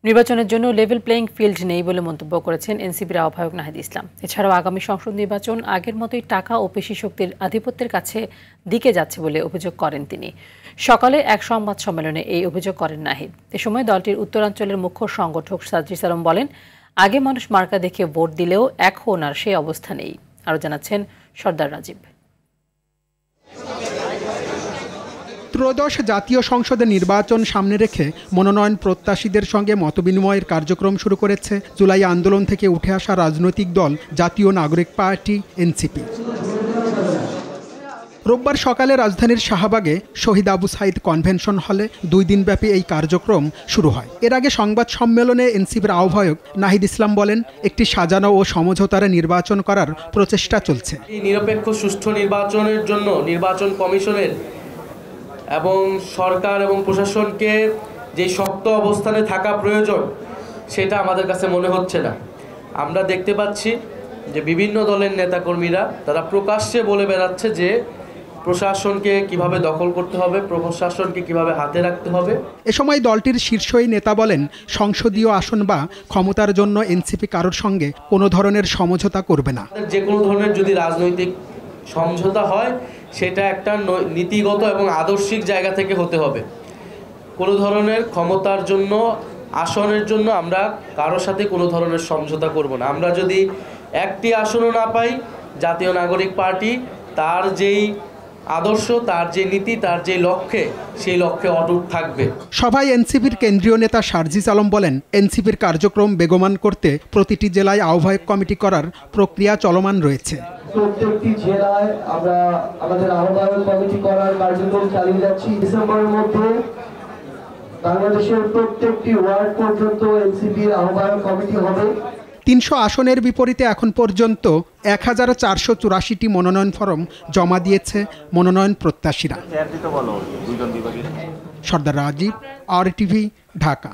নির্বাচনের জন্য level playing field নেই বলে মন্তব্য করেছেন এনসিপির আহ্বায়ক নাহিদ ইসলাম। এছাড়াও আগামী সংসদ নির্বাচন আগের মতোই টাকা ও পেশি শক্তির আধিপত্যের কাছে দিকে যাচ্ছে বলে অভিযোগ করেন তিনি। সকালে এক সংবাদ সম্মেলনে এই অভিযোগ করেন নাহিদ। এ সময় দলটির উত্তরাঞ্চলের মুখ্য সংগঠক সাদ্রিস আলম বলেন, আগে মানুষ মার্কা দেখে ভোট দিলেও এখন আর সেই অবস্থা নেই। আরও জানাচ্ছেন সর্দার রাজীব। ত্রয়োদশ জাতীয় সংসদের নির্বাচন সামনে রেখে মনোনয়ন প্রত্যাশীদের সঙ্গে মতবিনিময়ের কার্যক্রম শুরু করেছে জুলাই আন্দোলন থেকে উঠে আসা রাজনৈতিক দল জাতীয় নাগরিক পার্টি এনসিপি। রোববার সকালে রাজধানীর শাহবাগে শহীদ আবু সাইদ কনভেনশন হলে 2 দিনব্যাপী এই কার্যক্রম শুরু হয়। এর আগে সংবাদ সম্মেলনে এনসিপির আহ্বায়ক নাহিদ ইসলাম বলেন, একটি সাজানো ও সমঝোতার নির্বাচন করার প্রচেষ্টা চলছে। নিরপেক্ষ সুষ্ঠু নির্বাচনের জন্য নির্বাচন কমিশনের এবং সরকার এবং প্রশাসনকে যে শক্ত অবস্থানে থাকা প্রয়োজন সেটা আমাদের কাছে মনে হচ্ছে না। আমরা দেখতে পাচ্ছি যে বিভিন্ন দলের নেতাকর্মীরা তারা প্রকাশ্যে বলে বেড়াচ্ছে যে প্রশাসনকে কিভাবে দখল করতে হবে, প্রশাসনকে কিভাবে হাতে রাখতে হবে। এ সময় দলটির শীর্ষ নেতা বলেন, সংসদীয় আসন বা ক্ষমতার জন্য এনসিপি কারোর সঙ্গে কোনো ধরনের সমঝোতা করবে না। যে কোনো ধরনের যদি রাজনৈতিক সমঝোতা হয় সেটা একটা নীতিগত এবং আদর্শিক জায়গা থেকে হতে হবে। কোনো ধরনের ক্ষমতার জন্য, আসনের জন্য আমরা কারোর সাথে কোনো ধরনের সমঝোতা করব না। আমরা যদি একটি আসনও না পাই, জাতীয় নাগরিক পার্টি তার যেই আদর্শ, তার যে নীতি, তার যে লক্ষ্যে, সেই লক্ষ্যে অটুট থাকবে। সভায় এনসিপির কেন্দ্রীয় নেতা সার্জিস আলম বলেন, এনসিপির কার্যক্রম বেগবান করতে প্রতিটি জেলায় আহ্বায়ক কমিটি করার প্রক্রিয়া চলমান রয়েছে। প্রত্যেকটি জেলায় আমরা আমাদের আহ্বায়ক কমিটি করার কার্যক্রম চালিয়ে যাচ্ছি। ডিসেম্বরের মধ্যে বাংলাদেশের প্রত্যেকটি ওয়ার্ড পর্যন্ত এনসিপির আহ্বায়ক কমিটি হবে। 300 আসনের বিপরীতে এখন পর্যন্ত 1484টি মনোনয়ন ফরম জমা দিয়েছে মনোনয়ন প্রত্যাশীরা। সর্দার রাজীব, RTV, ঢাকা।